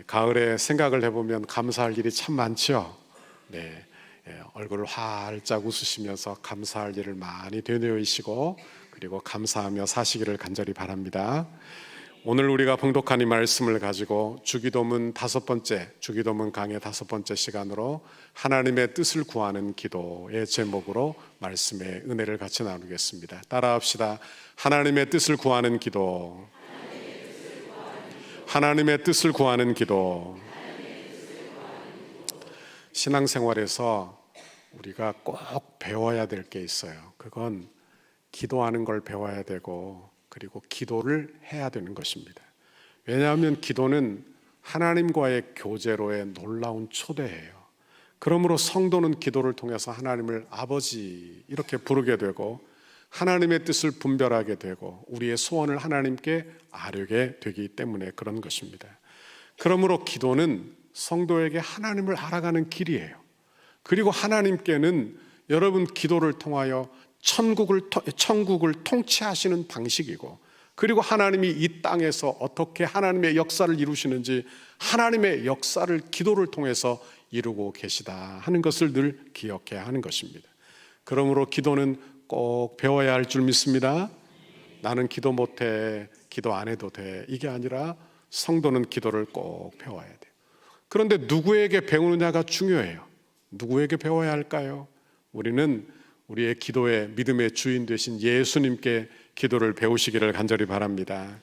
가을에 생각을 해보면 감사할 일이 참 많죠. 네, 얼굴을 활짝 웃으시면서 감사할 일을 많이 되뇌이시고 그리고 감사하며 사시기를 간절히 바랍니다. 오늘 우리가 봉독한 이 말씀을 가지고 주기도문 주기도문 강의 5번째 시간으로 하나님의 뜻을 구하는 기도의 제목으로 말씀의 은혜를 같이 나누겠습니다. 따라합시다. 하나님의 뜻을 구하는 기도. 하나님의 뜻을 구하는 기도. 신앙생활에서 우리가 꼭 배워야 될 게 있어요. 그건 기도하는 걸 배워야 되고 그리고 기도를 해야 되는 것입니다. 왜냐하면 기도는 하나님과의 교제로의 놀라운 초대예요. 그러므로 성도는 기도를 통해서 하나님을 아버지 이렇게 부르게 되고 하나님의 뜻을 분별하게 되고 우리의 소원을 하나님께 아뢰게 되기 때문에 그런 것입니다. 그러므로 기도는 성도에게 하나님을 알아가는 길이에요. 그리고 하나님께는 여러분 기도를 통하여 천국을 통치하시는 방식이고 그리고 하나님이 이 땅에서 어떻게 하나님의 역사를 이루시는지 하나님의 역사를 기도를 통해서 이루고 계시다 하는 것을 늘 기억해야 하는 것입니다. 그러므로 기도는 꼭 배워야 할 줄 믿습니다. 나는 기도 못해, 기도 안 해도 돼, 이게 아니라 성도는 기도를 꼭 배워야 돼요. 그런데 누구에게 배우느냐가 중요해요. 누구에게 배워야 할까요? 우리는 우리의 기도의 믿음의 주인 되신 예수님께 기도를 배우시기를 간절히 바랍니다.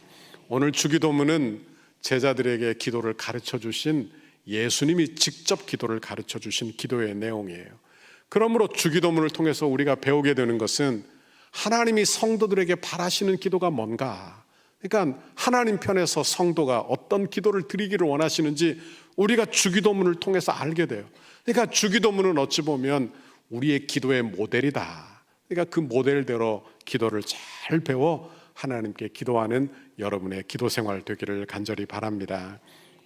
오늘 주기도문은 제자들에게 기도를 가르쳐 주신 예수님이 직접 기도를 가르쳐 주신 기도의 내용이에요. 그러므로 주기도문을 통해서 우리가 배우게 되는 것은 하나님이 성도들에게 바라시는 기도가 뭔가, 그러니까 하나님 편에서 성도가 어떤 기도를 드리기를 원하시는지 우리가 주기도문을 통해서 알게 돼요. 그러니까 주기도문은 어찌 보면 우리의 기도의 모델이다. 그러니까 그 모델대로 기도를 잘 배워 하나님께 기도하는 여러분의 기도 생활 되기를 간절히 바랍니다.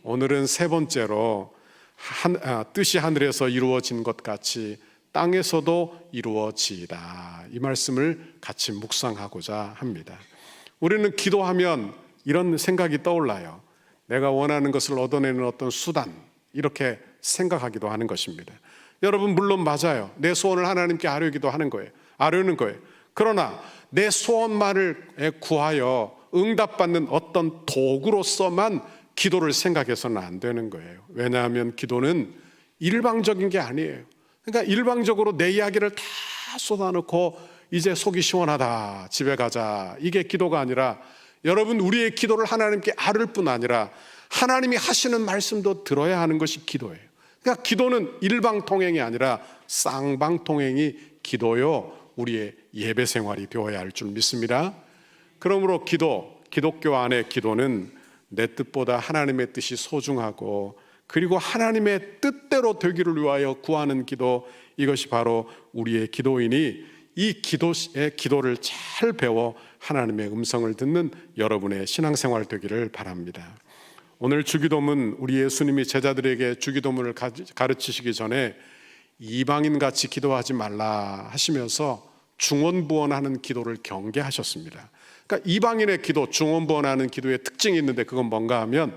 오늘은 3번째로 뜻이 하늘에서 이루어진 것 같이 땅에서도 이루어지이다, 이 말씀을 같이 묵상하고자 합니다. 우리는 기도하면 이런 생각이 떠올라요. 내가 원하는 것을 얻어내는 어떤 수단, 이렇게 생각하기도 하는 것입니다. 여러분 물론 맞아요. 내 소원을 하나님께 아뢰는 거예요. 그러나 내 소원만을 구하여 응답받는 어떤 도구로서만 기도를 생각해서는 안 되는 거예요. 왜냐하면 기도는 일방적인 게 아니에요. 그러니까 일방적으로 내 이야기를 다 쏟아놓고 이제 속이 시원하다, 집에 가자, 이게 기도가 아니라 여러분 우리의 기도를 하나님께 아뢰을 뿐 아니라 하나님이 하시는 말씀도 들어야 하는 것이 기도예요. 그러니까 기도는 일방통행이 아니라 쌍방통행이 기도요, 우리의 예배 생활이 되어야 할 줄 믿습니다. 그러므로 기독교 안의 기도는 내 뜻보다 하나님의 뜻이 소중하고 그리고 하나님의 뜻대로 되기를 위하여 구하는 기도, 이것이 바로 우리의 기도이니 이 기도를 잘 배워 하나님의 음성을 듣는 여러분의 신앙생활 되기를 바랍니다. 오늘 주기도문, 우리 예수님이 제자들에게 주기도문을 가르치시기 전에 이방인같이 기도하지 말라 하시면서 중언부언하는 기도를 경계하셨습니다. 그러니까 이방인의 기도, 중언부언하는 기도의 특징이 있는데 그건 뭔가 하면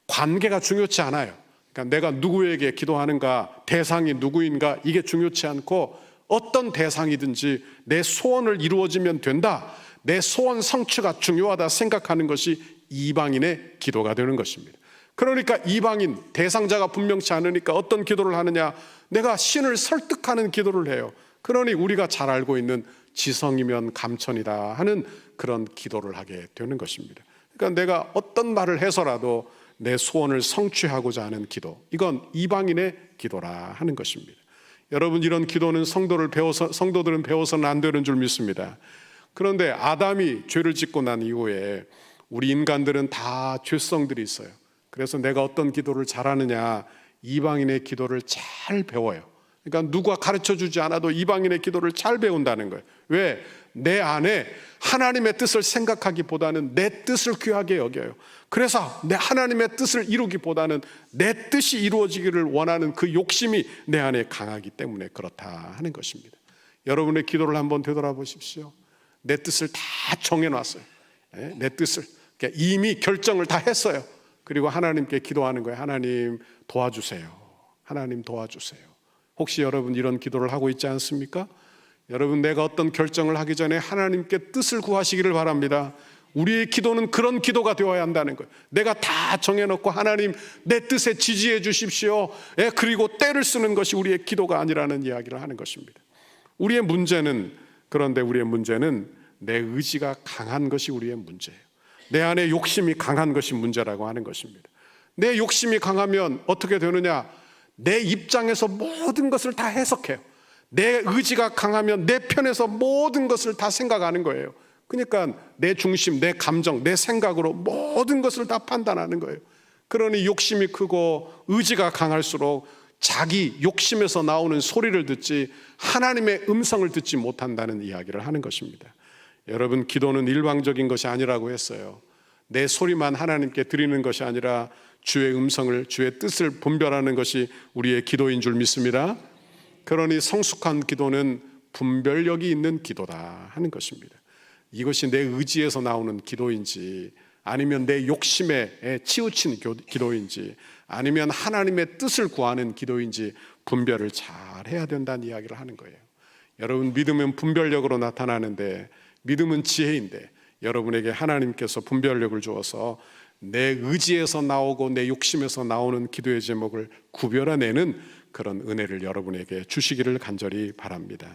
관계가 중요치 않아요. 그러니까 내가 누구에게 기도하는가, 대상이 누구인가, 이게 중요치 않고 어떤 대상이든지 내 소원을 이루어지면 된다, 내 소원 성취가 중요하다 생각하는 것이 이방인의 기도가 되는 것입니다. 그러니까 이방인, 대상자가 분명치 않으니까 어떤 기도를 하느냐, 내가 신을 설득하는 기도를 해요. 그러니 우리가 잘 알고 있는 지성이면 감천이다 하는 그런 기도를 하게 되는 것입니다. 그러니까 내가 어떤 말을 해서라도 내 소원을 성취하고자 하는 기도, 이건 이방인의 기도라 하는 것입니다. 여러분 이런 기도는 성도들은 배워서는 안 되는 줄 믿습니다. 그런데 아담이 죄를 짓고 난 이후에 우리 인간들은 다 죄성들이 있어요. 그래서 내가 어떤 기도를 잘하느냐, 이방인의 기도를 잘 배워요. 그러니까 누가 가르쳐주지 않아도 이방인의 기도를 잘 배운다는 거예요. 왜? 내 안에 하나님의 뜻을 생각하기보다는 내 뜻을 귀하게 여겨요. 그래서 내 하나님의 뜻을 이루기보다는 내 뜻이 이루어지기를 원하는 그 욕심이 내 안에 강하기 때문에 그렇다 하는 것입니다. 여러분의 기도를 한번 되돌아보십시오. 내 뜻을 다 정해놨어요. 내 뜻을 이미 결정을 다 했어요. 그리고 하나님께 기도하는 거예요. 하나님 도와주세요. 하나님 도와주세요. 혹시 여러분 이런 기도를 하고 있지 않습니까? 여러분, 내가 어떤 결정을 하기 전에 하나님께 뜻을 구하시기를 바랍니다. 우리의 기도는 그런 기도가 되어야 한다는 거예요. 내가 다 정해놓고 하나님 내 뜻에 지지해 주십시오. 그리고 때를 쓰는 것이 우리의 기도가 아니라는 이야기를 하는 것입니다. 그런데 우리의 문제는 내 의지가 강한 것이 우리의 문제예요. 내 안에 욕심이 강한 것이 문제라고 하는 것입니다. 내 욕심이 강하면 어떻게 되느냐? 내 입장에서 모든 것을 다 해석해요. 내 의지가 강하면 내 편에서 모든 것을 다 생각하는 거예요. 그러니까 내 중심, 내 감정, 내 생각으로 모든 것을 다 판단하는 거예요. 그러니 욕심이 크고 의지가 강할수록 자기 욕심에서 나오는 소리를 듣지 하나님의 음성을 듣지 못한다는 이야기를 하는 것입니다. 여러분, 기도는 일방적인 것이 아니라고 했어요. 내 소리만 하나님께 드리는 것이 아니라 주의 음성을, 주의 뜻을 분별하는 것이 우리의 기도인 줄 믿습니다. 그러니 성숙한 기도는 분별력이 있는 기도다 하는 것입니다. 이것이 내 의지에서 나오는 기도인지, 아니면 내 욕심에 치우친 기도인지, 아니면 하나님의 뜻을 구하는 기도인지 분별을 잘 해야 된다는 이야기를 하는 거예요. 여러분, 믿음은 분별력으로 나타나는데, 믿음은 지혜인데, 여러분에게 하나님께서 분별력을 주어서 내 의지에서 나오고 내 욕심에서 나오는 기도의 제목을 구별해내는 그런 은혜를 여러분에게 주시기를 간절히 바랍니다.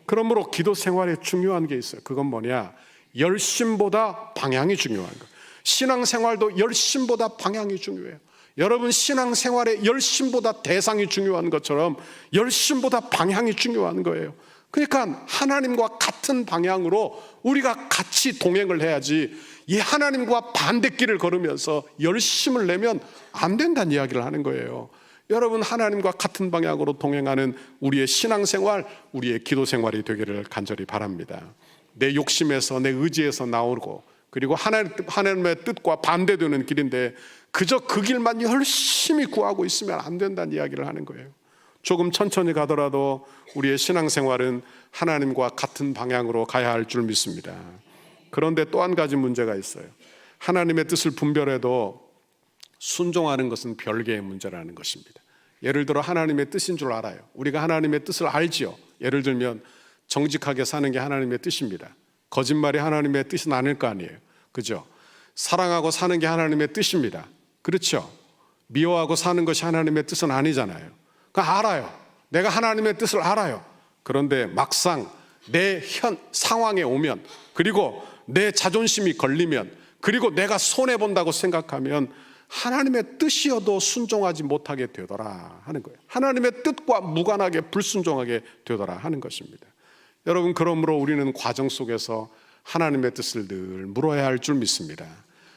그러므로 기도 생활에 중요한 게 있어요. 그건 뭐냐? 열심보다 방향이 중요한 거. 신앙생활도 열심보다 방향이 중요해요. 여러분, 신앙생활에 열심보다 대상이 중요한 것처럼 열심보다 방향이 중요한 거예요. 그러니까 하나님과 같은 방향으로 우리가 같이 동행을 해야지, 이 하나님과 반대길을 걸으면서 열심을 내면 안 된다는 이야기를 하는 거예요. 여러분, 하나님과 같은 방향으로 동행하는 우리의 신앙생활, 우리의 기도생활이 되기를 간절히 바랍니다. 내 욕심에서, 내 의지에서 나오고, 그리고 하나님의 뜻과 반대되는 길인데 그저 그 길만 열심히 구하고 있으면 안 된다는 이야기를 하는 거예요. 조금 천천히 가더라도 우리의 신앙생활은 하나님과 같은 방향으로 가야 할 줄 믿습니다. 그런데 또 한 가지 문제가 있어요. 하나님의 뜻을 분별해도 순종하는 것은 별개의 문제라는 것입니다. 예를 들어 하나님의 뜻인 줄 알아요. 우리가 하나님의 뜻을 알지요. 예를 들면 정직하게 사는 게 하나님의 뜻입니다. 거짓말이 하나님의 뜻은 아닐 거 아니에요. 그죠? 사랑하고 사는 게 하나님의 뜻입니다. 그렇죠? 미워하고 사는 것이 하나님의 뜻은 아니잖아요. 그러니까 알아요. 내가 하나님의 뜻을 알아요. 그런데 막상 내 현 상황에 오면, 그리고 내 자존심이 걸리면, 그리고 내가 손해본다고 생각하면 하나님의 뜻이어도 순종하지 못하게 되더라 하는 거예요. 하나님의 뜻과 무관하게 불순종하게 되더라 하는 것입니다. 여러분, 그러므로 우리는 과정 속에서 하나님의 뜻을 늘 물어야 할 줄 믿습니다.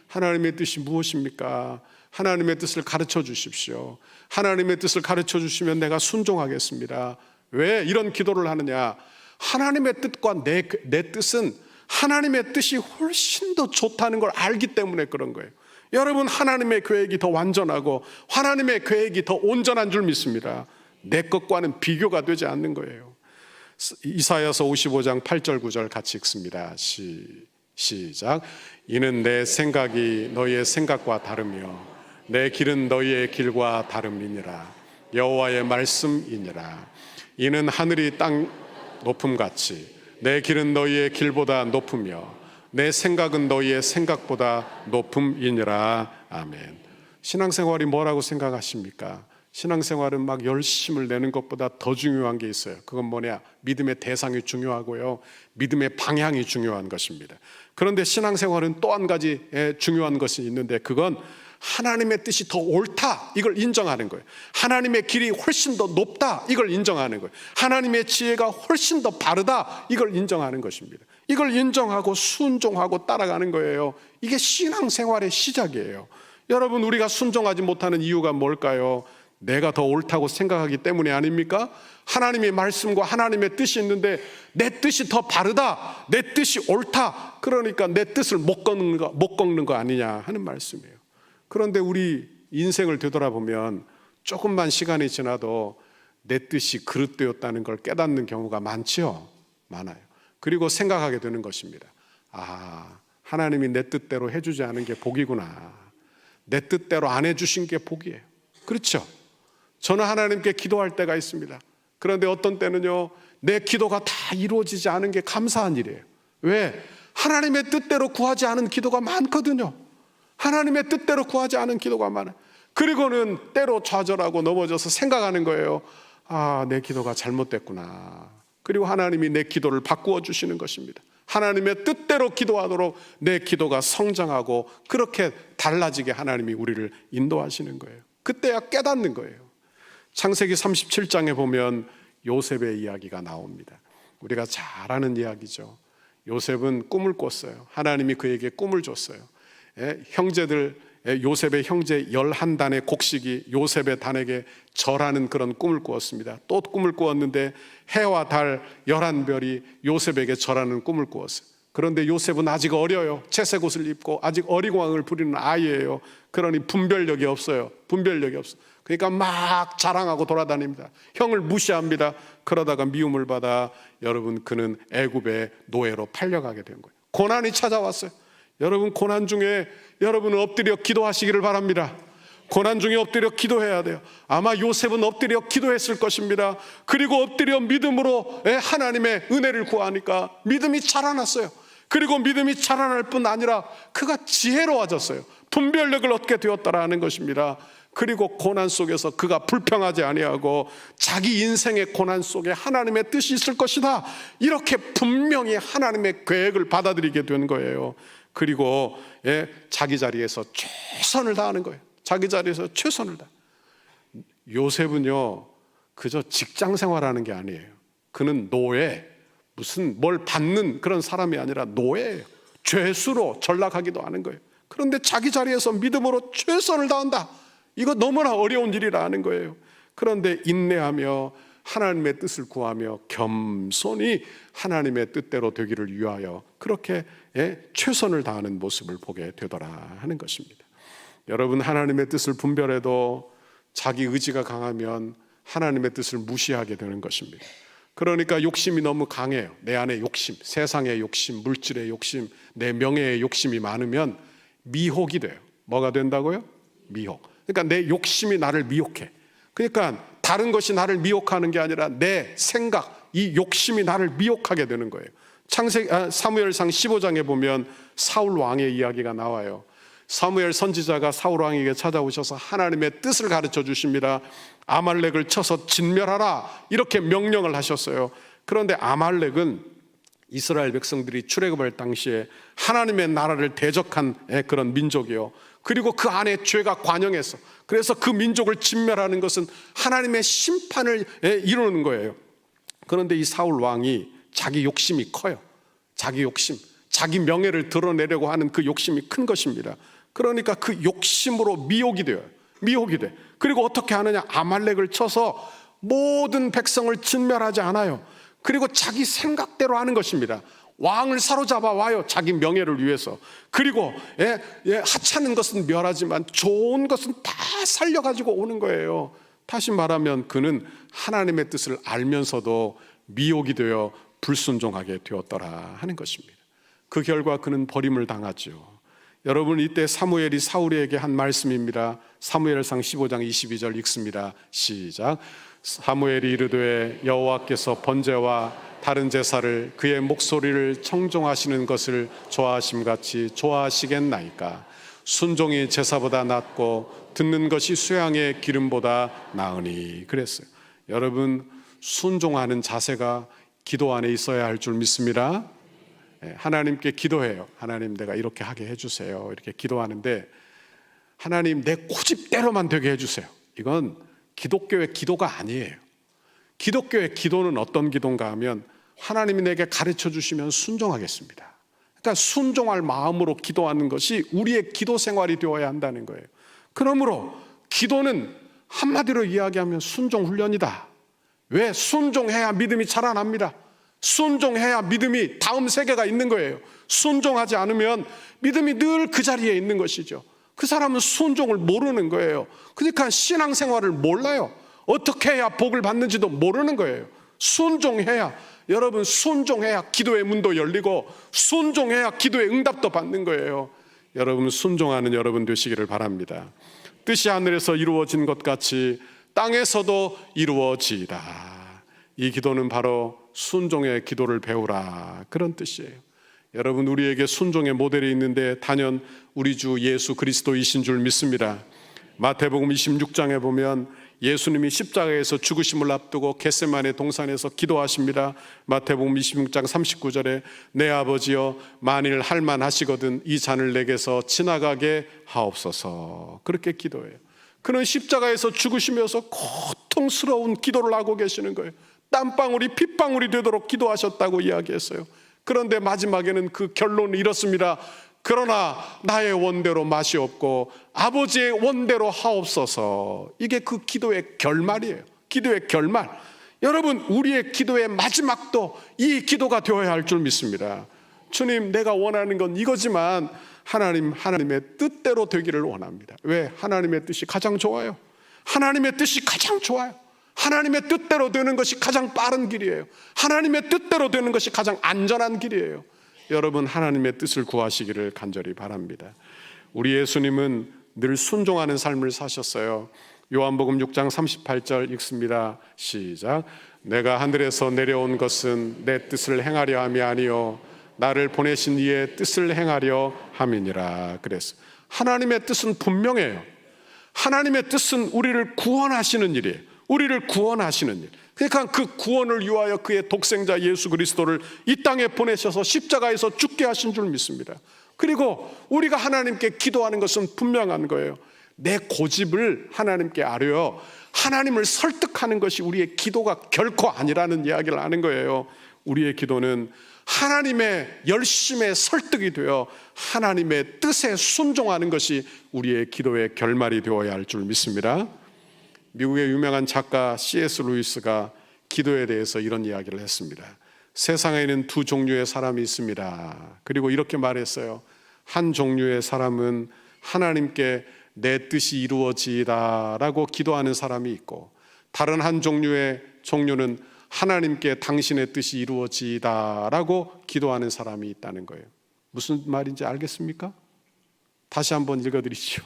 하나님의 뜻이 무엇입니까? 하나님의 뜻을 가르쳐 주십시오. 하나님의 뜻을 가르쳐 주시면 내가 순종하겠습니다. 왜 이런 기도를 하느냐? 하나님의 뜻과 내 뜻은 하나님의 뜻이 훨씬 더 좋다는 걸 알기 때문에 그런 거예요. 여러분, 하나님의 계획이 더 완전하고 하나님의 계획이 더 온전한 줄 믿습니다. 내 것과는 비교가 되지 않는 거예요. 이사야서 55장 8절 9절 같이 읽습니다. 시작. 이는 내 생각이 너희의 생각과 다르며 내 길은 너희의 길과 다름이니라. 여호와의 말씀이니라. 이는 하늘이 땅 높음같이 내 길은 너희의 길보다 높으며 내 생각은 너희의 생각보다 높음이니라. 아멘. 신앙생활이 뭐라고 생각하십니까? 신앙생활은 막 열심을 내는 것보다 더 중요한 게 있어요. 그건 뭐냐? 믿음의 대상이 중요하고요, 믿음의 방향이 중요한 것입니다. 그런데 신앙생활은 또 한 가지 중요한 것이 있는데, 그건 하나님의 뜻이 더 옳다, 이걸 인정하는 거예요. 하나님의 길이 훨씬 더 높다, 이걸 인정하는 거예요. 하나님의 지혜가 훨씬 더 바르다, 이걸 인정하는 것입니다. 이걸 인정하고 순종하고 따라가는 거예요. 이게 신앙생활의 시작이에요. 여러분, 우리가 순종하지 못하는 이유가 뭘까요? 내가 더 옳다고 생각하기 때문이 아닙니까? 하나님의 말씀과 하나님의 뜻이 있는데 내 뜻이 더 바르다, 내 뜻이 옳다, 그러니까 내 뜻을 못 꺾는 거 아니냐 하는 말씀이에요. 그런데 우리 인생을 되돌아보면 조금만 시간이 지나도 내 뜻이 그릇되었다는 걸 깨닫는 경우가 많죠. 많아요. 그리고 생각하게 되는 것입니다. 아, 하나님이 내 뜻대로 해주지 않은 게 복이구나. 내 뜻대로 안 해주신 게 복이에요. 그렇죠? 저는 하나님께 기도할 때가 있습니다. 그런데 어떤 때는요, 내 기도가 다 이루어지지 않은 게 감사한 일이에요. 왜? 하나님의 뜻대로 구하지 않은 기도가 많거든요. 하나님의 뜻대로 구하지 않은 기도가 많아요. 그리고는 때로 좌절하고 넘어져서 생각하는 거예요. 아, 내 기도가 잘못됐구나. 그리고 하나님이 내 기도를 바꾸어 주시는 것입니다. 하나님의 뜻대로 기도하도록 내 기도가 성장하고 그렇게 달라지게 하나님이 우리를 인도하시는 거예요. 그때야 깨닫는 거예요. 창세기 37장에 보면 요셉의 이야기가 나옵니다. 우리가 잘 아는 이야기죠. 요셉은 꿈을 꿨어요. 하나님이 그에게 꿈을 줬어요. 형제들, 요셉의 형제 11단의 곡식이 요셉의 단에게 절하는 그런 꿈을 꾸었습니다. 또 꿈을 꾸었는데 해와 달 11별이 요셉에게 절하는 꿈을 꾸었어요. 그런데 요셉은 아직 어려요. 채색 옷을 입고 아직 어리광을 부리는 아이예요. 그러니 분별력이 없어요. 분별력이 없어요. 그러니까 막 자랑하고 돌아다닙니다. 형을 무시합니다. 그러다가 미움을 받아 여러분 그는 애굽의 노예로 팔려가게 된 거예요. 고난이 찾아왔어요. 여러분 고난 중에 여러분은 엎드려 기도하시기를 바랍니다. 고난 중에 엎드려 기도해야 돼요. 아마 요셉은 엎드려 기도했을 것입니다. 그리고 엎드려 믿음으로 하나님의 은혜를 구하니까 믿음이 자라났어요. 그리고 믿음이 자라날 뿐 아니라 그가 지혜로워졌어요. 분별력을 얻게 되었다라는 것입니다. 그리고 고난 속에서 그가 불평하지 아니하고 자기 인생의 고난 속에 하나님의 뜻이 있을 것이다, 이렇게 분명히 하나님의 계획을 받아들이게 된 거예요. 그리고 자기 자리에서 최선을 다하는 거예요. 자기 자리에서 최선을 다. 요셉은요 그저 직장 생활하는 게 아니에요. 그는 노예, 무슨 뭘 받는 그런 사람이 아니라 노예예요. 죄수로 전락하기도 하는 거예요. 그런데 자기 자리에서 믿음으로 최선을 다한다. 이거 너무나 어려운 일이라는 거예요. 그런데 인내하며 하나님의 뜻을 구하며 겸손히 하나님의 뜻대로 되기를 위하여 그렇게 최선을 다하는 모습을 보게 되더라 하는 것입니다. 여러분, 하나님의 뜻을 분별해도 자기 의지가 강하면 하나님의 뜻을 무시하게 되는 것입니다. 그러니까 욕심이 너무 강해요. 내 안에 욕심, 세상의 욕심, 물질의 욕심, 내 명예의 욕심이 많으면 미혹이 돼요. 뭐가 된다고요? 미혹. 그러니까 내 욕심이 나를 미혹해. 그러니까 다른 것이 나를 미혹하는 게 아니라 내 생각, 이 욕심이 나를 미혹하게 되는 거예요. 사무엘상 15장에 보면 사울 왕의 이야기가 나와요. 사무엘 선지자가 사울 왕에게 찾아오셔서 하나님의 뜻을 가르쳐 주십니다. 아말렉을 쳐서 진멸하라, 이렇게 명령을 하셨어요. 그런데 아말렉은 이스라엘 백성들이 출애굽할 당시에 하나님의 나라를 대적한 그런 민족이요. 그리고 그 안에 죄가 관영했어. 그래서 그 민족을 진멸하는 것은 하나님의 심판을 이루는 거예요. 그런데 이 사울 왕이 자기 욕심이 커요. 자기 욕심, 자기 명예를 드러내려고 하는 그 욕심이 큰 것입니다. 그러니까 그 욕심으로 미혹이 돼요. 미혹이 돼. 그리고 어떻게 하느냐? 아말렉을 쳐서 모든 백성을 진멸하지 않아요. 그리고 자기 생각대로 하는 것입니다. 왕을 사로잡아 와요. 자기 명예를 위해서. 그리고 하찮은 것은 멸하지만 좋은 것은 다 살려가지고 오는 거예요. 다시 말하면 그는 하나님의 뜻을 알면서도 미혹이 되어 불순종하게 되었더라 하는 것입니다. 그 결과 그는 버림을 당하죠. 여러분, 이때 사무엘이 사울에게 한 말씀입니다. 사무엘상 15장 22절 읽습니다. 시작. 사무엘이 이르되 여호와께서 번제와 다른 제사를 그의 목소리를 청종하시는 것을 좋아하심같이 좋아하시겠나이까. 순종이 제사보다 낫고 듣는 것이 수양의 기름보다 나으니. 그랬어요. 여러분, 순종하는 자세가 기도 안에 있어야 할 줄 믿습니다. 하나님께 기도해요. 하나님, 내가 이렇게 하게 해주세요. 이렇게 기도하는데 하나님, 내 고집대로만 되게 해주세요. 이건 기독교의 기도가 아니에요. 기독교의 기도는 어떤 기도인가 하면 하나님이 내게 가르쳐 주시면 순종하겠습니다. 그러니까 순종할 마음으로 기도하는 것이 우리의 기도 생활이 되어야 한다는 거예요. 그러므로 기도는 한마디로 이야기하면 순종 훈련이다. 왜? 순종해야 믿음이 자라납니다. 순종해야 믿음이 다음 세계가 있는 거예요. 순종하지 않으면 믿음이 늘 그 자리에 있는 것이죠. 그 사람은 순종을 모르는 거예요. 그러니까 신앙생활을 몰라요. 어떻게 해야 복을 받는지도 모르는 거예요. 순종해야, 여러분, 순종해야 기도의 문도 열리고 순종해야 기도의 응답도 받는 거예요. 여러분 순종하는 여러분 되시기를 바랍니다. 뜻이 하늘에서 이루어진 것 같이 땅에서도 이루어지이다. 이 기도는 바로 순종의 기도를 배우라, 그런 뜻이에요. 여러분, 우리에게 순종의 모델이 있는데 단연 우리 주 예수 그리스도이신 줄 믿습니다. 마태복음 26장에 보면 예수님이 십자가에서 죽으심을 앞두고 겟세마네 동산에서 기도하십니다. 마태복음 26장 39절에 내 아버지여, 만일 할만하시거든 이 잔을 내게서 지나가게 하옵소서. 그렇게 기도해요. 그는 십자가에서 죽으시면서 고통스러운 기도를 하고 계시는 거예요. 땀방울이 핏방울이 되도록 기도하셨다고 이야기했어요. 그런데 마지막에는 그 결론을 이렇습니다. 그러나 나의 원대로 마시옵고 아버지의 원대로 하옵소서. 이게 그 기도의 결말이에요. 기도의 결말. 여러분, 우리의 기도의 마지막도 이 기도가 되어야 할 줄 믿습니다. 주님, 내가 원하는 건 이거지만 하나님의 뜻대로 되기를 원합니다. 왜? 하나님의 뜻이 가장 좋아요. 하나님의 뜻이 가장 좋아요. 하나님의 뜻대로 되는 것이 가장 빠른 길이에요. 하나님의 뜻대로 되는 것이 가장 안전한 길이에요. 여러분, 하나님의 뜻을 구하시기를 간절히 바랍니다. 우리 예수님은 늘 순종하는 삶을 사셨어요. 요한복음 6장 38절 읽습니다. 시작. 내가 하늘에서 내려온 것은 내 뜻을 행하려 함이 아니요 나를 보내신 이의 뜻을 행하려 함이니라. 그래서 하나님의 뜻은 분명해요. 하나님의 뜻은 우리를 구원하시는 일이에요. 우리를 구원하시는 일. 그러니까 그 구원을 위하여 그의 독생자 예수 그리스도를 이 땅에 보내셔서 십자가에서 죽게 하신 줄 믿습니다. 그리고 우리가 하나님께 기도하는 것은 분명한 거예요. 내 고집을 하나님께 아뢰어 하나님을 설득하는 것이 우리의 기도가 결코 아니라는 이야기를 하는 거예요. 우리의 기도는 하나님의 열심의 설득이 되어 하나님의 뜻에 순종하는 것이 우리의 기도의 결말이 되어야 할 줄 믿습니다. 미국의 유명한 작가 C.S. 루이스가 기도에 대해서 이런 이야기를 했습니다. 세상에는 두 종류의 사람이 있습니다. 그리고 이렇게 말했어요. 한 종류의 사람은 하나님께 내 뜻이 이루어지이다 라고 기도하는 사람이 있고, 다른 한 종류는 하나님께 당신의 뜻이 이루어지이다 라고 기도하는 사람이 있다는 거예요. 무슨 말인지 알겠습니까? 다시 한번 읽어드리시죠.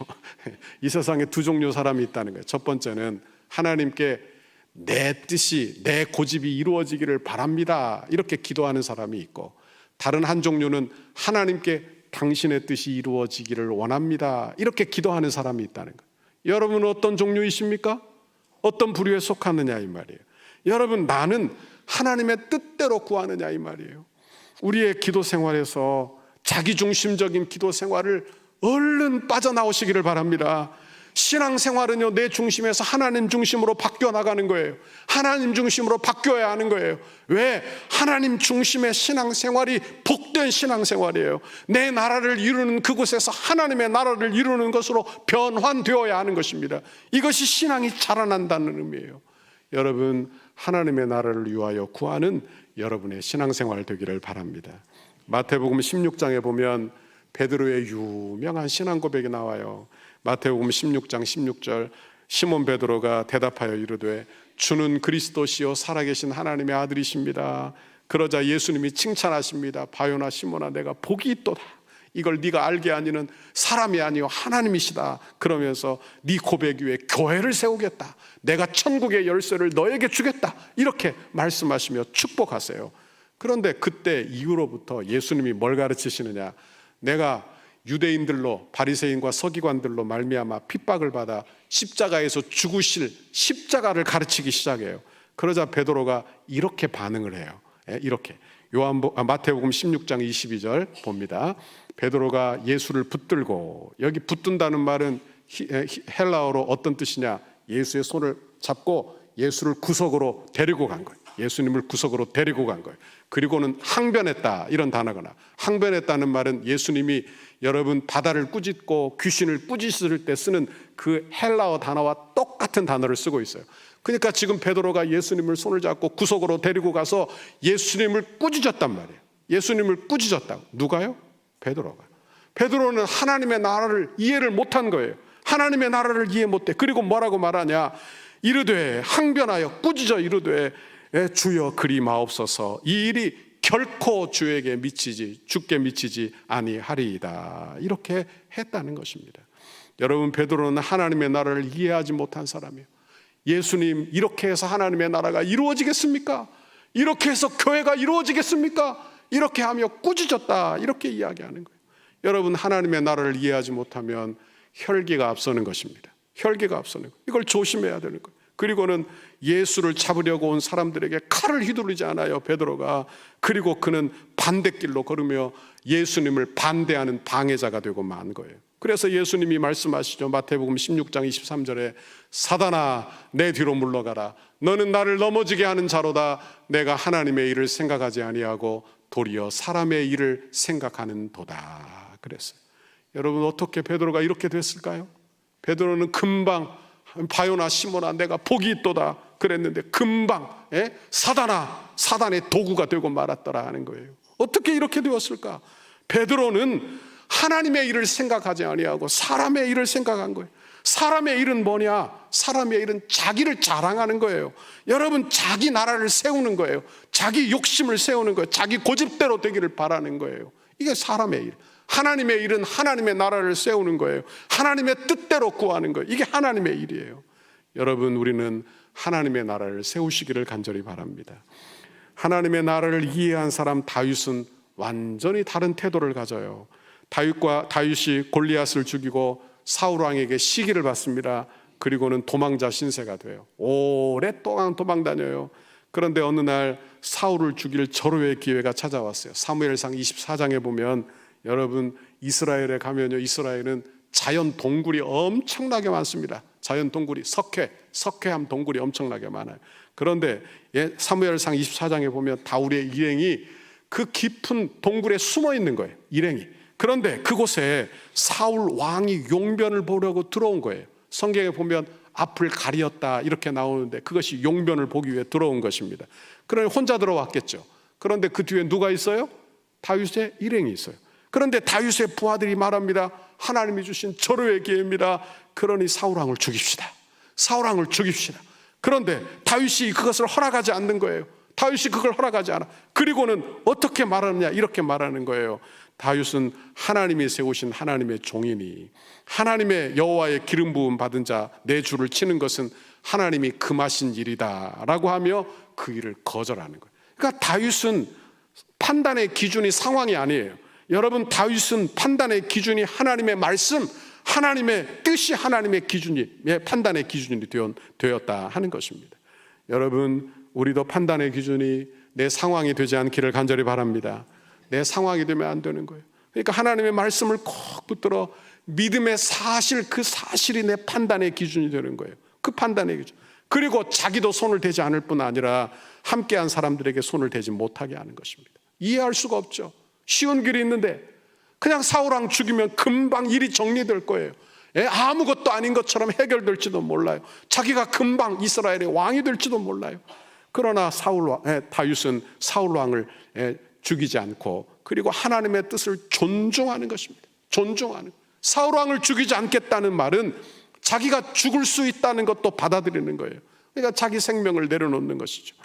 이 세상에 두 종류 사람이 있다는 거예요. 첫 번째는 하나님께 내 뜻이, 내 고집이 이루어지기를 바랍니다 이렇게 기도하는 사람이 있고, 다른 한 종류는 하나님께 당신의 뜻이 이루어지기를 원합니다 이렇게 기도하는 사람이 있다는 거예요. 여러분은 어떤 종류이십니까? 어떤 부류에 속하느냐 이 말이에요. 여러분, 나는 하나님의 뜻대로 구하느냐 이 말이에요. 우리의 기도 생활에서 자기중심적인 기도 생활을 얼른 빠져나오시기를 바랍니다. 신앙생활은요, 내 중심에서 하나님 중심으로 바뀌어 나가는 거예요. 하나님 중심으로 바뀌어야 하는 거예요. 왜? 하나님 중심의 신앙생활이 복된 신앙생활이에요. 내 나라를 이루는 그곳에서 하나님의 나라를 이루는 것으로 변환되어야 하는 것입니다. 이것이 신앙이 자라난다는 의미예요. 여러분, 하나님의 나라를 위하여 구하는 여러분의 신앙생활 되기를 바랍니다. 마태복음 16장에 보면 베드로의 유명한 신앙 고백이 나와요. 마태복음 16장 16절, 시몬 베드로가 대답하여 이르되 주는 그리스도시요 살아계신 하나님의 아들이십니다. 그러자 예수님이 칭찬하십니다. 바요나 시몬아, 내가 복이 있도다. 이걸 네가 알게 아니는 사람이 아니요 하나님이시다. 그러면서 네 고백 위에 교회를 세우겠다. 내가 천국의 열쇠를 너에게 주겠다. 이렇게 말씀하시며 축복하세요. 그런데 그때 이후로부터 예수님이 뭘 가르치시느냐? 내가 유대인들로, 바리새인과 서기관들로 말미암아 핍박을 받아 십자가에서 죽으실 십자가를 가르치기 시작해요. 그러자 베드로가 이렇게 반응을 해요. 이렇게 마태복음 16장 22절 봅니다. 베드로가 예수를 붙들고, 여기 붙든다는 말은 헬라어로 어떤 뜻이냐? 예수의 손을 잡고 예수를 구석으로 데리고 간 거예요. 예수님을 구석으로 데리고 간 거예요. 그리고는 항변했다 이런 단어거나, 항변했다는 말은 예수님이 여러분 바다를 꾸짖고 귀신을 꾸짖을 때 쓰는 그 헬라어 단어와 똑같은 단어를 쓰고 있어요. 그러니까 지금 베드로가 예수님을 손을 잡고 구석으로 데리고 가서 예수님을 꾸짖었단 말이에요. 예수님을 꾸짖었다고. 누가요? 베드로가. 베드로는 하나님의 나라를 이해를 못한 거예요. 하나님의 나라를 이해 못해. 그리고 뭐라고 말하냐? 이르되, 항변하여 꾸짖어 이르되 주여 그리 마옵소서, 이 일이 결코 주에게 미치지 주께 미치지 아니하리이다. 이렇게 했다는 것입니다. 여러분, 베드로는 하나님의 나라를 이해하지 못한 사람이에요. 예수님, 이렇게 해서 하나님의 나라가 이루어지겠습니까? 이렇게 해서 교회가 이루어지겠습니까? 이렇게 하며 꾸짖었다, 이렇게 이야기하는 거예요. 여러분, 하나님의 나라를 이해하지 못하면 혈기가 앞서는 것입니다. 혈기가 앞서는 거예요. 이걸 조심해야 되는 거예요. 그리고는 예수를 잡으려고 온 사람들에게 칼을 휘두르지 않아요, 베드로가. 그리고 그는 반대길로 걸으며 예수님을 반대하는 방해자가 되고 만 거예요. 그래서 예수님이 말씀하시죠. 마태복음 16장 23절에 사단아, 내 뒤로 물러가라. 너는 나를 넘어지게 하는 자로다. 내가 하나님의 일을 생각하지 아니하고 도리어 사람의 일을 생각하는 도다. 그랬어요. 여러분, 어떻게 베드로가 이렇게 됐을까요? 베드로는 금방 바요나 시몬아, 내가 복이 있도다 그랬는데 금방 사단아, 사단의 도구가 되고 말았더라 하는 거예요. 어떻게 이렇게 되었을까? 베드로는 하나님의 일을 생각하지 아니하고 사람의 일을 생각한 거예요. 사람의 일은 뭐냐? 사람의 일은 자기를 자랑하는 거예요. 여러분, 자기 나라를 세우는 거예요. 자기 욕심을 세우는 거예요. 자기 고집대로 되기를 바라는 거예요. 이게 사람의 일. 하나님의 일은 하나님의 나라를 세우는 거예요. 하나님의 뜻대로 구하는 거예요. 이게 하나님의 일이에요. 여러분, 우리는 하나님의 나라를 세우시기를 간절히 바랍니다. 하나님의 나라를 이해한 사람 다윗은 완전히 다른 태도를 가져요. 다윗이 골리앗을 죽이고 사울 왕에게 시기를 받습니다. 그리고는 도망자 신세가 돼요. 오랫동안 도망 다녀요. 그런데 어느 날 사울을 죽일 절호의 기회가 찾아왔어요. 사무엘상 24장에 보면, 여러분, 이스라엘에 가면요, 이스라엘은 자연 동굴이 엄청나게 많습니다. 자연 동굴이 석회암 동굴이 엄청나게 많아요. 그런데 사무엘상 24장에 보면 다윗의 일행이 그 깊은 동굴에 숨어 있는 거예요. 일행이. 그런데 그곳에 사울 왕이 용변을 보려고 들어온 거예요. 성경에 보면 앞을 가리었다 이렇게 나오는데 그것이 용변을 보기 위해 들어온 것입니다. 그러니 혼자 들어왔겠죠. 그런데 그 뒤에 누가 있어요? 다윗의 일행이 있어요. 그런데 다윗의 부하들이 말합니다. 하나님이 주신 절호의 기회입니다. 그러니 사울왕을 죽입시다. 사울왕을 죽입시다. 그런데 다윗이 그것을 허락하지 않는 거예요. 다윗이 그걸 허락하지 않아. 그리고는 어떻게 말하느냐, 이렇게 말하는 거예요. 다윗은 하나님이 세우신 하나님의 종이니 하나님의 여호와의 기름 부음 받은 자 내 주를 치는 것은 하나님이 금하신 일이다 라고 하며 그 일을 거절하는 거예요. 그러니까 다윗은 판단의 기준이 상황이 아니에요. 여러분, 다윗은 판단의 기준이 하나님의 말씀, 하나님의 뜻이 하나님의 기준이, 판단의 기준이 되었다 하는 것입니다. 여러분, 우리도 판단의 기준이 내 상황이 되지 않기를 간절히 바랍니다. 내 상황이 되면 안 되는 거예요. 그러니까 하나님의 말씀을 꼭 붙들어 믿음의 사실, 그 사실이 내 판단의 기준이 되는 거예요. 그 판단의 기준. 그리고 자기도 손을 대지 않을 뿐 아니라 함께한 사람들에게 손을 대지 못하게 하는 것입니다. 이해할 수가 없죠. 쉬운 길이 있는데 그냥 사울왕 죽이면 금방 일이 정리될 거예요. 아무것도 아닌 것처럼 해결될지도 몰라요. 자기가 금방 이스라엘의 왕이 될지도 몰라요. 그러나 다윗은 사울왕을 죽이지 않고 그리고 하나님의 뜻을 존중하는 것입니다. 존중하는. 사울왕을 죽이지 않겠다는 말은 자기가 죽을 수 있다는 것도 받아들이는 거예요. 그러니까 자기 생명을 내려놓는 것이죠.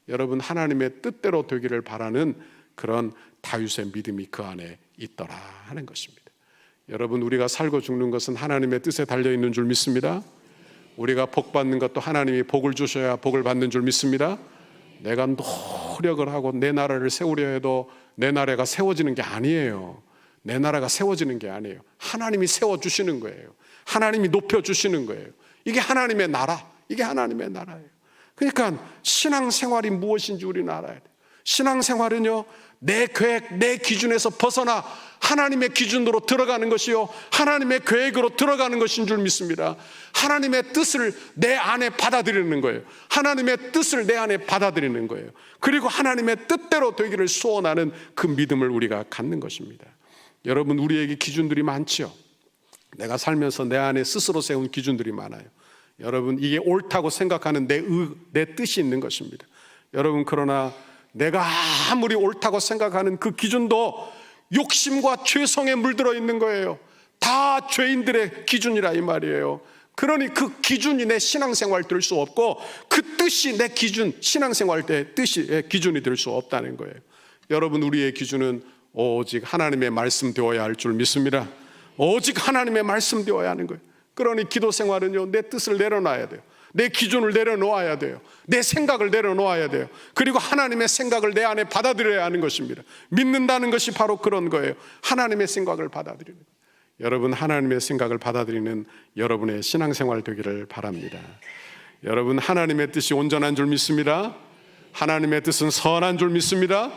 여러분, 하나님의 뜻대로 되기를 바라는 그런 다윗의 믿음이 그 안에 있더라 하는 것입니다. 여러분, 우리가 살고 죽는 것은 하나님의 뜻에 달려있는 줄 믿습니다. 우리가 복 받는 것도 하나님이 복을 주셔야 복을 받는 줄 믿습니다. 내가 노력을 하고 내 나라를 세우려 해도 내 나라가 세워지는 게 아니에요. 내 나라가 세워지는 게 아니에요. 하나님이 세워주시는 거예요. 하나님이 높여주시는 거예요. 이게 하나님의 나라, 이게 하나님의 나라예요. 그러니까 신앙생활이 무엇인지 우리는 알아야 돼요. 신앙생활은요, 내 계획, 내 기준에서 벗어나 하나님의 기준으로 들어가는 것이요, 하나님의 계획으로 들어가는 것인 줄 믿습니다. 하나님의 뜻을 내 안에 받아들이는 거예요. 하나님의 뜻을 내 안에 받아들이는 거예요. 그리고 하나님의 뜻대로 되기를 소원하는 그 믿음을 우리가 갖는 것입니다. 여러분, 우리에게 기준들이 많지요. 내가 살면서 내 안에 스스로 세운 기준들이 많아요. 여러분, 이게 옳다고 생각하는 내 뜻이 있는 것입니다. 여러분, 그러나 내가 아무리 옳다고 생각하는 그 기준도 욕심과 죄성에 물들어 있는 거예요. 다 죄인들의 기준이라 이 말이에요. 그러니 그 기준이 내 신앙생활 될 수 없고 그 뜻이 내 기준, 신앙생활 때 뜻이 기준이 될 수 없다는 거예요. 여러분, 우리의 기준은 오직 하나님의 말씀 되어야 할 줄 믿습니다. 오직 하나님의 말씀 되어야 하는 거예요. 그러니 기도 생활은요, 내 뜻을 내려놔야 돼요. 내 기준을 내려놓아야 돼요. 내 생각을 내려놓아야 돼요. 그리고 하나님의 생각을 내 안에 받아들여야 하는 것입니다. 믿는다는 것이 바로 그런 거예요. 하나님의 생각을 받아들이는 거예요. 여러분, 하나님의 생각을 받아들이는 여러분의 신앙생활 되기를 바랍니다. 여러분, 하나님의 뜻이 온전한 줄 믿습니다. 하나님의 뜻은 선한 줄 믿습니다.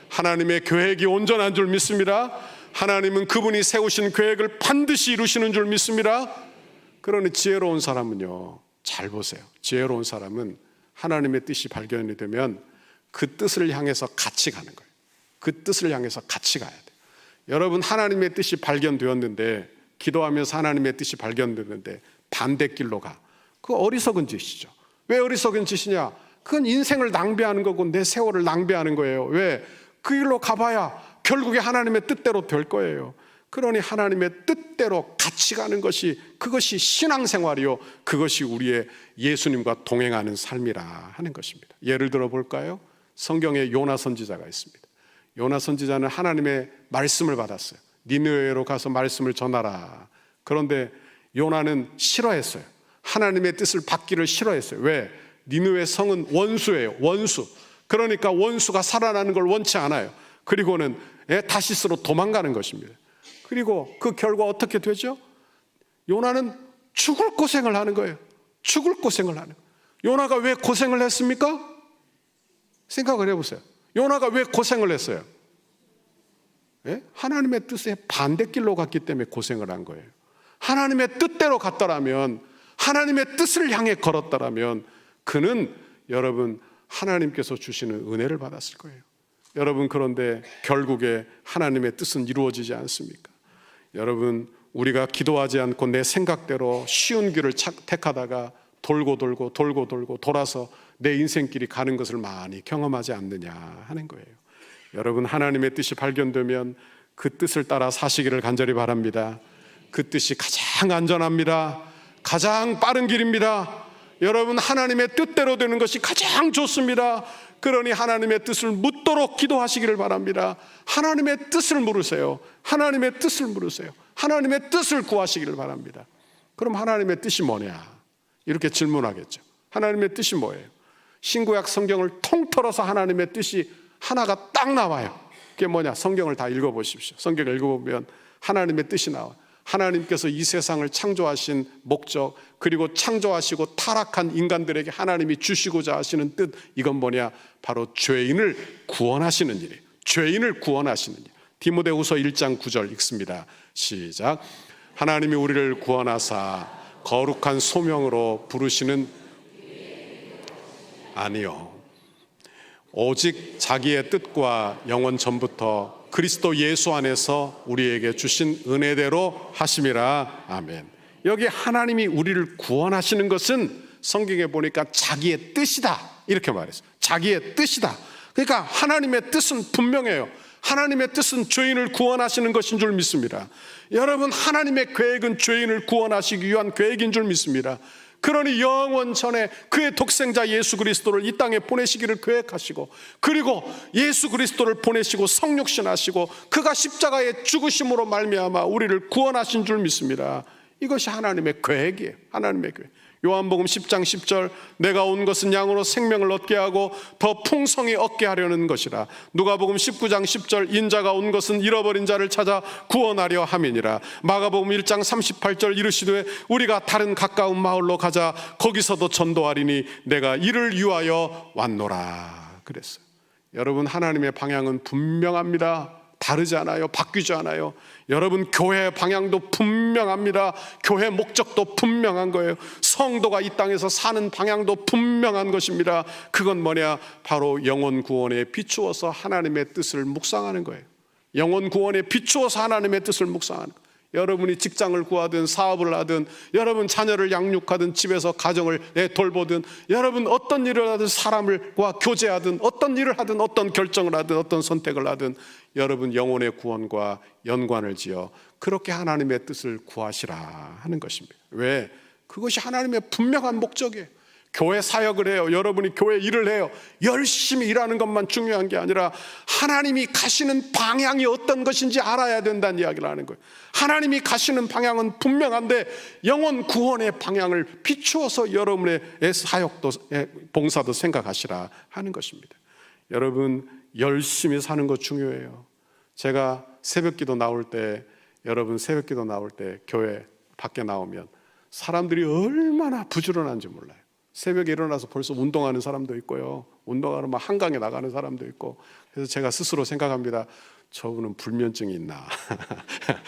하나님의 계획이 온전한 줄 믿습니다. 하나님은 그분이 세우신 계획을 반드시 이루시는 줄 믿습니다. 그러니 지혜로운 사람은요, 잘 보세요. 지혜로운 사람은 하나님의 뜻이 발견이 되면 그 뜻을 향해서 같이 가는 거예요. 그 뜻을 향해서 같이 가야 돼요. 여러분, 하나님의 뜻이 발견되었는데, 기도하면서 하나님의 뜻이 발견되는데 반대길로 가. 그거 어리석은 짓이죠. 왜 어리석은 짓이냐? 그건 인생을 낭비하는 거고 내 세월을 낭비하는 거예요. 왜? 그 길로 가봐야 결국에 하나님의 뜻대로 될 거예요. 그러니 하나님의 뜻대로 같이 가는 것이, 그것이 신앙생활이요, 그것이 우리의 예수님과 동행하는 삶이라 하는 것입니다. 예를 들어 볼까요? 성경에 요나 선지자가 있습니다. 요나 선지자는 하나님의 말씀을 받았어요. 니느웨로 가서 말씀을 전하라. 그런데 요나는 싫어했어요. 하나님의 뜻을 받기를 싫어했어요. 왜? 니느웨 성은 원수예요. 원수. 그러니까 원수가 살아나는 걸 원치 않아요. 그리고는 다시스로 도망가는 것입니다. 그리고 그 결과 어떻게 되죠? 요나는 죽을 고생을 하는 거예요. 죽을 고생을 하는 거예요. 요나가 왜 고생을 했습니까? 생각을 해보세요. 요나가 왜 고생을 했어요? 하나님의 뜻에 반대길로 갔기 때문에 고생을 한 거예요. 하나님의 뜻대로 갔더라면, 하나님의 뜻을 향해 걸었더라면 그는, 여러분, 하나님께서 주시는 은혜를 받았을 거예요. 여러분, 그런데 결국에 하나님의 뜻은 이루어지지 않습니까? 여러분, 우리가 기도하지 않고 내 생각대로 쉬운 길을 택하다가 돌고 돌아서 내 인생길이 가는 것을 많이 경험하지 않느냐 하는 거예요. 여러분, 하나님의 뜻이 발견되면 그 뜻을 따라 사시기를 간절히 바랍니다. 그 뜻이 가장 안전합니다. 가장 빠른 길입니다. 여러분, 하나님의 뜻대로 되는 것이 가장 좋습니다. 그러니 하나님의 뜻을 묻도록 기도하시기를 바랍니다. 하나님의 뜻을 물으세요. 하나님의 뜻을 물으세요. 하나님의 뜻을 구하시기를 바랍니다. 그럼 하나님의 뜻이 뭐냐? 이렇게 질문하겠죠. 하나님의 뜻이 뭐예요? 신구약 성경을 통틀어서 하나님의 뜻이 하나가 딱 나와요. 그게 뭐냐? 성경을 다 읽어보십시오. 성경을 읽어보면 하나님의 뜻이 나와요. 하나님께서 이 세상을 창조하신 목적, 그리고 창조하시고 타락한 인간들에게 하나님이 주시고자 하시는 뜻, 이건 뭐냐? 바로 죄인을 구원하시는 일이에요. 죄인을 구원하시는 일. 디모데후서 1장 9절 읽습니다. 시작. 하나님이 우리를 구원하사 거룩한 소명으로 부르시는, 아니요, 오직 자기의 뜻과 영원 전부터 그리스도 예수 안에서 우리에게 주신 은혜대로 하심이라. 아멘. 여기 하나님이 우리를 구원하시는 것은 성경에 보니까 자기의 뜻이다, 이렇게 말했어요. 자기의 뜻이다. 그러니까 하나님의 뜻은 분명해요. 하나님의 뜻은 죄인을 구원하시는 것인 줄 믿습니다. 여러분, 하나님의 계획은 죄인을 구원하시기 위한 계획인 줄 믿습니다. 그러니 영원 전에 그의 독생자 예수 그리스도를 이 땅에 보내시기를 계획하시고, 그리고 예수 그리스도를 보내시고 성육신하시고 그가 십자가에 죽으심으로 말미암아 우리를 구원하신 줄 믿습니다. 이것이 하나님의 계획이에요. 하나님의 계획. 요한복음 10장 10절, 내가 온 것은 양으로 생명을 얻게 하고 더 풍성히 얻게 하려는 것이라. 누가복음 19장 10절, 인자가 온 것은 잃어버린 자를 찾아 구원하려 함이니라. 마가복음 1장 38절, 이르시되 우리가 다른 가까운 마을로 가자. 거기서도 전도하리니 내가 이를 위하여 왔노라. 그랬어요. 여러분, 하나님의 방향은 분명합니다. 다르지 않아요. 바뀌지 않아요. 여러분, 교회 방향도 분명합니다. 교회 목적도 분명한 거예요. 성도가 이 땅에서 사는 방향도 분명한 것입니다. 그건 뭐냐? 바로 영혼 구원에 비추어서 하나님의 뜻을 묵상하는 거예요. 영혼 구원에 비추어서 하나님의 뜻을 묵상하는 거예요. 여러분이 직장을 구하든 사업을 하든, 여러분 자녀를 양육하든 집에서 가정을 돌보든, 여러분 어떤 일을 하든 사람과 교제하든, 어떤 일을 하든, 어떤 결정을 하든, 어떤 선택을 하든, 여러분 영혼의 구원과 연관을 지어 그렇게 하나님의 뜻을 구하시라 하는 것입니다. 왜? 그것이 하나님의 분명한 목적이에요. 교회 사역을 해요. 여러분이 교회 일을 해요. 열심히 일하는 것만 중요한 게 아니라 하나님이 가시는 방향이 어떤 것인지 알아야 된다는 이야기를 하는 거예요. 하나님이 가시는 방향은 분명한데 영혼 구원의 방향을 비추어서 여러분의 사역도 봉사도 생각하시라 하는 것입니다. 여러분, 열심히 사는 거 중요해요. 제가 새벽기도 나올 때, 여러분 새벽기도 나올 때 교회 밖에 나오면 사람들이 얼마나 부지런한지 몰라요. 새벽에 일어나서 벌써 운동하는 사람도 있고요, 운동하러 막 한강에 나가는 사람도 있고. 그래서 제가 스스로 생각합니다. 저분은 불면증이 있나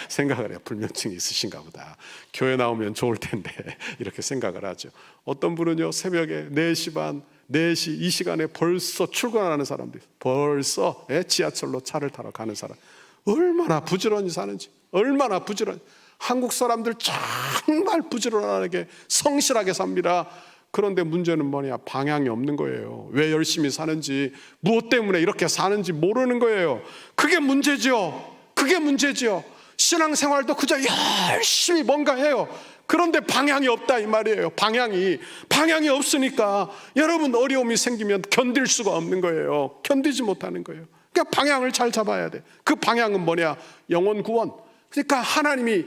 생각을 해요. 불면증이 있으신가 보다. 교회 나오면 좋을 텐데 이렇게 생각을 하죠. 어떤 분은요, 새벽에 4시 반, 4시 이 시간에 벌써 출근하는 사람도 있어요. 벌써 지하철로 차를 타러 가는 사람. 얼마나 부지런히 사는지, 얼마나 부지런히. 한국 사람들 정말 부지런하게 성실하게 삽니다. 그런데 문제는 뭐냐? 방향이 없는 거예요. 왜 열심히 사는지, 무엇 때문에 이렇게 사는지 모르는 거예요. 그게 문제죠. 그게 문제죠. 신앙생활도 그저 열심히 뭔가 해요. 그런데 방향이 없다 이 말이에요. 방향이 없으니까 여러분 어려움이 생기면 견딜 수가 없는 거예요. 견디지 못하는 거예요. 그러니까 방향을 잘 잡아야 돼. 그 방향은 뭐냐? 영혼 구원. 그러니까 하나님이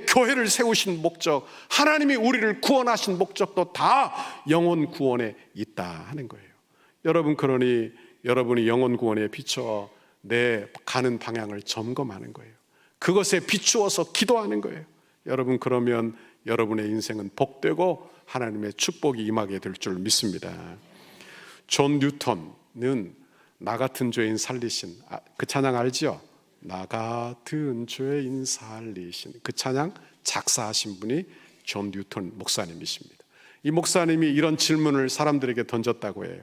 교회를 세우신 목적, 하나님이 우리를 구원하신 목적도 다 영혼 구원에 있다 하는 거예요. 여러분, 그러니 여러분이 영혼 구원에 비춰 내 가는 방향을 점검하는 거예요. 그것에 비추어서 기도하는 거예요. 여러분, 그러면 여러분의 인생은 복되고 하나님의 축복이 임하게 될 줄 믿습니다. 존 뉴턴은 나 같은 죄인 살리신, 그 찬양 알지요? 나 같은 죄인 살리신, 그 찬양 작사하신 분이 존 뉴턴 목사님이십니다. 이 목사님이 이런 질문을 사람들에게 던졌다고 해요.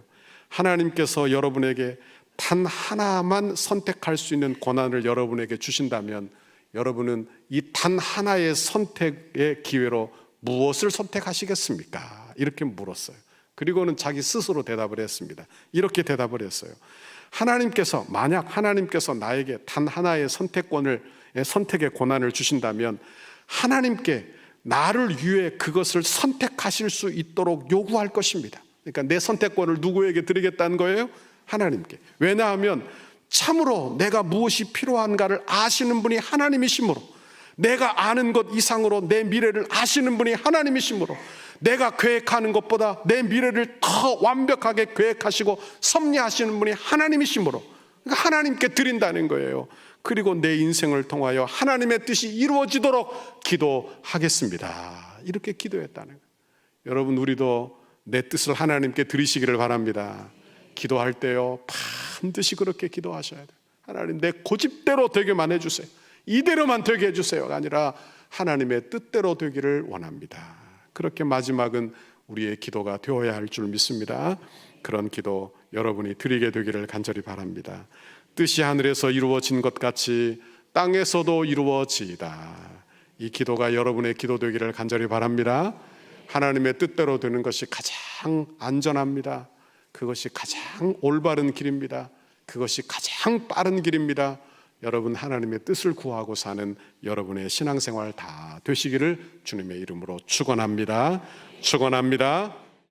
하나님께서 여러분에게 단 하나만 선택할 수 있는 권한을 여러분에게 주신다면 여러분은 이 단 하나의 선택의 기회로 무엇을 선택하시겠습니까? 이렇게 물었어요. 그리고는 자기 스스로 대답을 했습니다. 이렇게 대답을 했어요. 만약 하나님께서 나에게 단 하나의 선택의 권한을 주신다면 하나님께 나를 위해 그것을 선택하실 수 있도록 요구할 것입니다. 그러니까 내 선택권을 누구에게 드리겠다는 거예요? 하나님께. 왜냐하면 참으로 내가 무엇이 필요한가를 아시는 분이 하나님이시므로, 내가 아는 것 이상으로 내 미래를 아시는 분이 하나님이시므로, 내가 계획하는 것보다 내 미래를 더 완벽하게 계획하시고 섭리하시는 분이 하나님이시므로, 그러니까 하나님께 드린다는 거예요. 그리고 내 인생을 통하여 하나님의 뜻이 이루어지도록 기도하겠습니다. 이렇게 기도했다는 거예요. 여러분, 우리도 내 뜻을 하나님께 드리시기를 바랍니다. 기도할 때요, 반드시 그렇게 기도하셔야 돼요. 하나님, 내 고집대로 되게만 해주세요. 이대로만 되게 해주세요가 아니라 하나님의 뜻대로 되기를 원합니다. 그렇게 마지막은 우리의 기도가 되어야 할 줄 믿습니다. 그런 기도 여러분이 드리게 되기를 간절히 바랍니다. 뜻이 하늘에서 이루어진 것 같이 땅에서도 이루어지이다. 이 기도가 여러분의 기도 되기를 간절히 바랍니다. 하나님의 뜻대로 되는 것이 가장 안전합니다. 그것이 가장 올바른 길입니다. 그것이 가장 빠른 길입니다. 여러분, 하나님의 뜻을 구하고 사는 여러분의 신앙생활 다 되시기를 주님의 이름으로 축원합니다. 축원합니다.